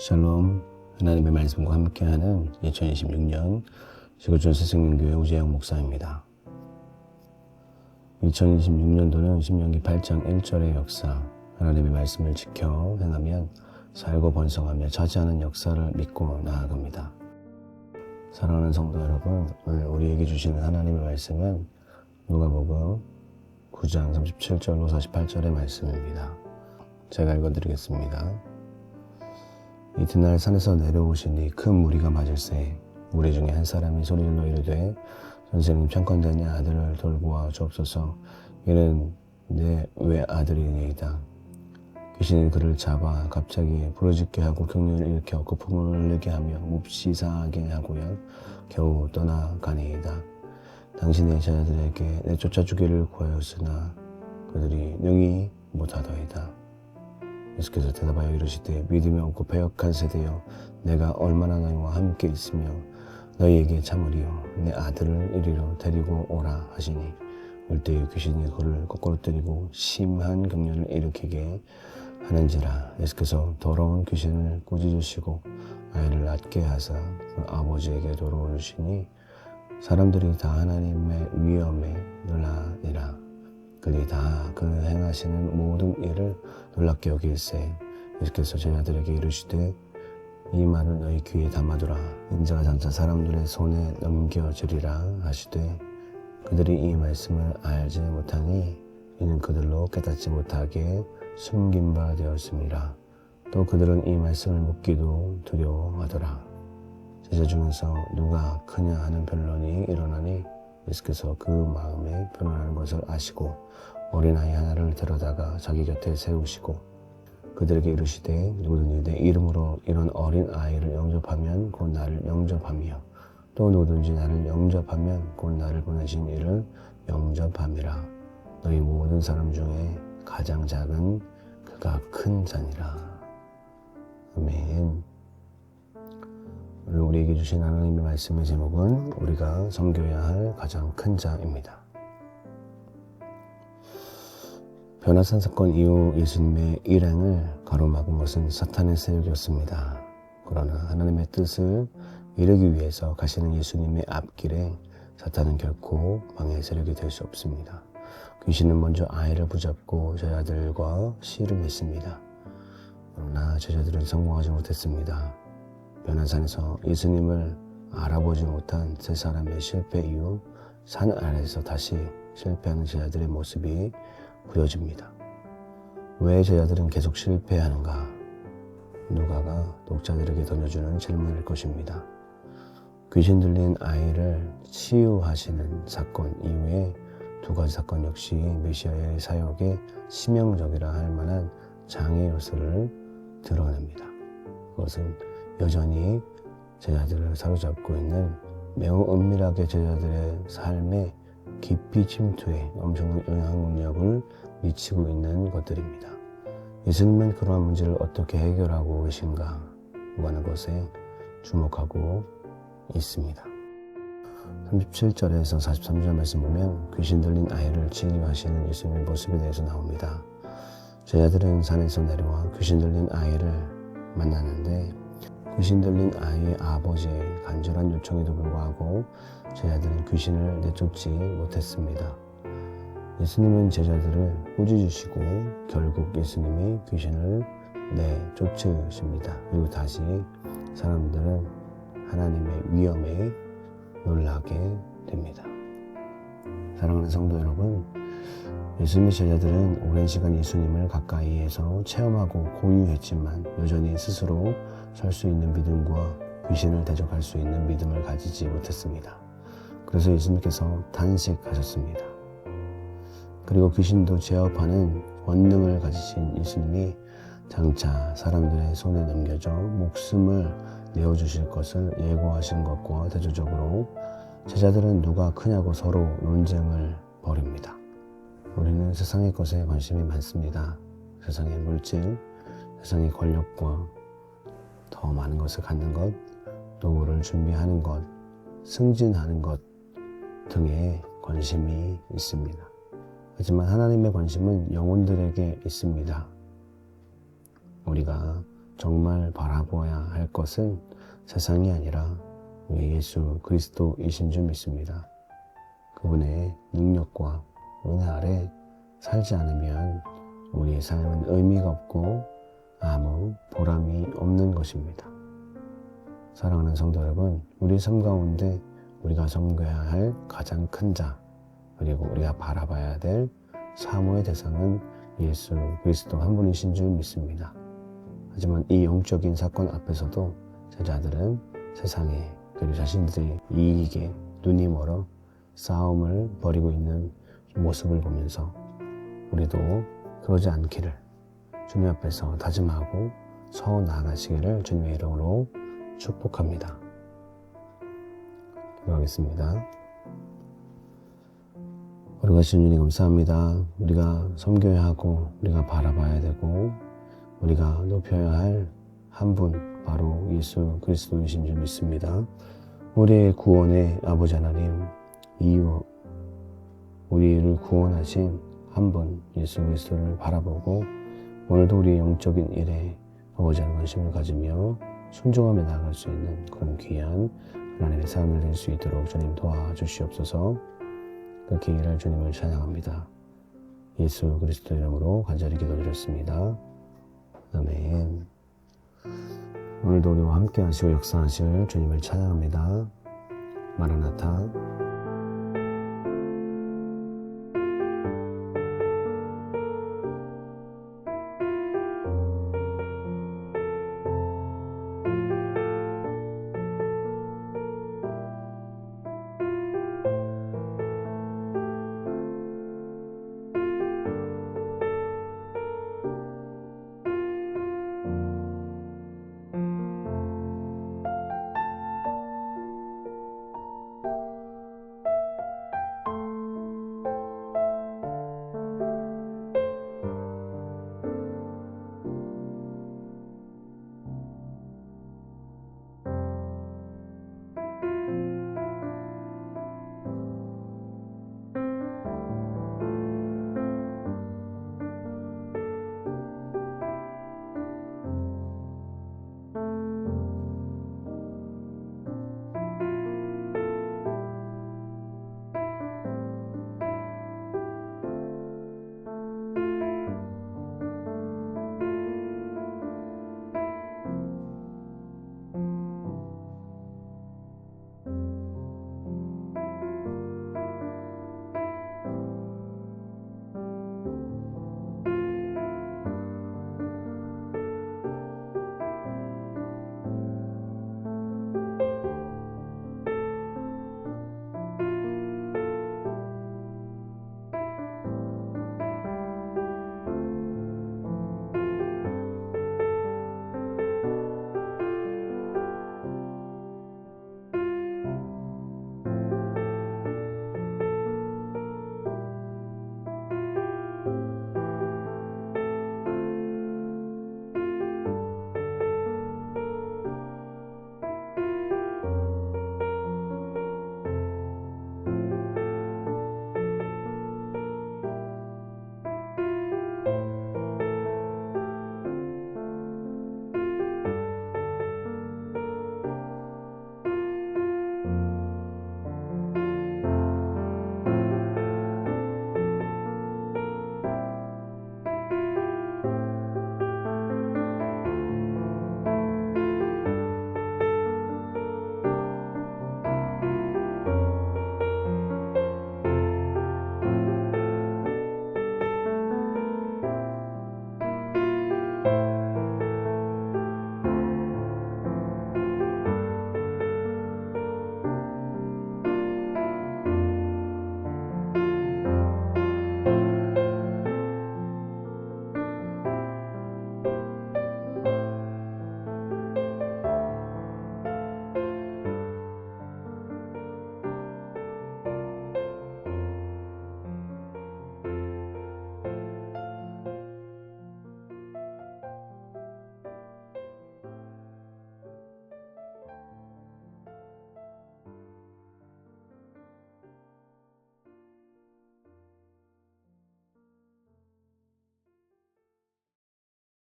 샬롬, 하나님의 말씀과 함께하는 2026년 지구촌 새생명교회 우재영 목사입니다. 2026년도는 신명기 8장 1절의 역사, 하나님의 말씀을 지켜 행하면 살고 번성하며 차지하는 역사를 믿고 나아갑니다. 사랑하는 성도 여러분, 오늘 우리에게 주시는 하나님의 말씀은 누가복음 9장 37절로 48절의 말씀입니다. 제가 읽어드리겠습니다. 이튿날 산에서 내려오시니 큰 무리가 맞을세 무리 중에 한 사람이 소리질러 이르되 선생님 청컨대 내 아들을 돌보아 주옵소서. 이는 내 외아들이니이다. 귀신이 그를 잡아 갑자기 부르짖게 하고 경련을 일으켜 거품을 흘리게 하며 몹시 상하게 하고요 겨우 떠나가니이다. 당신의 제자들에게 내쫓아 주기를 구하였으나 그들이 능히 못하더이다. 예수께서 대답하여 이르시되 믿음이 없고 배역한 세대여, 내가 얼마나 너희와 함께 있으며 너희에게 참으리요. 내 아들을 이리로 데리고 오라 하시니 올 때에 귀신이 그를 거꾸로 때리고 심한 경련을 일으키게 하는지라. 예수께서 더러운 귀신을 꾸짖으시고 아이를 낫게 하사 그 아버지에게 돌아오시니 사람들이 다 하나님의 위엄에 놀라니라. 그들이 다 그 행하시는 모든 일을 놀랍게 여길세. 예수께서 제자들에게 이르시되 이 말을 너희 귀에 담아두라. 인자가 장차 사람들의 손에 넘겨지리라 하시되 그들이 이 말씀을 알지 못하니 이는 그들로 깨닫지 못하게 숨긴 바 되었습니다. 또 그들은 이 말씀을 묻기도 두려워하더라. 제자 중에서 누가 크냐 하는 변론이 일어나니 예수께서 그 마음에 변론하는 것을 아시고 어린아이 하나를 데려다가 자기 곁에 세우시고 그들에게 이르시되 누구든지 내 이름으로 이런 어린아이를 영접하면 곧 나를 영접하며 또 누구든지 나를 영접하면 곧 나를 보내신 이를 영접함이라. 너희 모든 사람 중에 가장 작은 그가 큰 자니라. 아멘. 오늘 우리에게 주신 하나님의 말씀의 제목은 우리가 섬겨야 할 가장 큰 자입니다. 변화산 사건 이후 예수님의 일행을 가로막은 것은 사탄의 세력이었습니다. 그러나 하나님의 뜻을 이루기 위해서 가시는 예수님의 앞길에 사탄은 결코 방해 세력이 될 수 없습니다. 귀신은 먼저 아이를 붙잡고 제자들과 씨름했습니다. 그러나 제자들은 성공하지 못했습니다. 변화산에서 예수님을 알아보지 못한 세 사람의 실패 이후 산 아래에서 다시 실패하는 제자들의 모습이 보여집니다. 왜 제자들은 계속 실패하는가? 누가가 독자들에게 던져주는 질문일 것입니다. 귀신 들린 아이를 치유하시는 사건 이후에 두 가지 사건 역시 메시아의 사역에 치명적이라 할 만한 장애 요소를 드러냅니다. 그것은 여전히 제자들을 사로잡고 있는 매우 은밀하게 제자들의 삶에 깊이 침투해 엄청난 영향력을 미치고 있는 것들입니다. 예수님은 그러한 문제를 어떻게 해결하고 계신가 하는 것에 주목하고 있습니다. 37절에서 43절 말씀 보면 귀신 들린 아이를 치유하시는 예수님의 모습에 대해서 나옵니다. 제자들은 산에서 내려와 귀신 들린 아이를 만나는데 귀신 들린 아이의 아버지의 간절한 요청에도 불구하고 제자들은 귀신을 내쫓지 못했습니다. 예수님은 제자들을 꾸짖으시고 결국 예수님이 귀신을 내쫓으십니다. 그리고 다시 사람들은 하나님의 위엄에 놀라게 됩니다. 사랑하는 성도 여러분, 예수님의 제자들은 오랜 시간 예수님을 가까이에서 체험하고 고유했지만 여전히 스스로 설 수 있는 믿음과 귀신을 대적할 수 있는 믿음을 가지지 못했습니다. 그래서 예수님께서 탄식하셨습니다. 그리고 귀신도 제압하는 권능을 가지신 예수님이 장차 사람들의 손에 넘겨져 목숨을 내어주실 것을 예고하신 것과 대조적으로 제자들은 누가 크냐고 서로 논쟁을 벌입니다. 우리는 세상의 것에 관심이 많습니다. 세상의 물질, 세상의 권력과 더 많은 것을 갖는 것, 노후를 준비하는 것, 승진하는 것 등에 관심이 있습니다. 하지만 하나님의 관심은 영혼들에게 있습니다. 우리가 정말 바라보아야 할 것은 세상이 아니라 우리 예수 그리스도이신 줄 믿습니다. 그분의 능력과 은혜 아래 살지 않으면 우리의 삶은 의미가 없고 아무 보람이 없는 것입니다. 사랑하는 성도 여러분, 우리 삶 가운데 우리가 섬겨야 할 가장 큰 자, 그리고 우리가 바라봐야 될 사모의 대상은 예수 그리스도 한 분이신 줄 믿습니다. 하지만 이 영적인 사건 앞에서도 제자들은 세상에 그리고 자신들의 이익에 눈이 멀어 싸움을 벌이고 있는 모습을 보면서 우리도 그러지 않기를 주님 앞에서 다짐하고 서 나아가시기를 주님의 이름으로 축복합니다. 기도하겠습니다. 거룩하신 주님 감사합니다. 우리가 섬겨야 하고 우리가 바라봐야 되고 우리가 높여야 할 한 분 바로 예수 그리스도이신 줄 믿습니다. 우리의 구원의 아버지 하나님, 이유 우리를 구원하신 한 분 예수 그리스도를 바라보고 오늘도 우리의 영적인 일에 아버지 하나님 관심을 가지며 순종하며 나아갈 수 있는 그런 귀한 하나님의 삶을 낼 수 있도록 주님 도와주시옵소서. 그 기회를 주님을 찬양합니다. 예수 그리스도 이름으로 간절히 기도드렸습니다. 아멘. 오늘도 우리와 함께 하시고 역사하실 주님을 찬양합니다. 마라나타.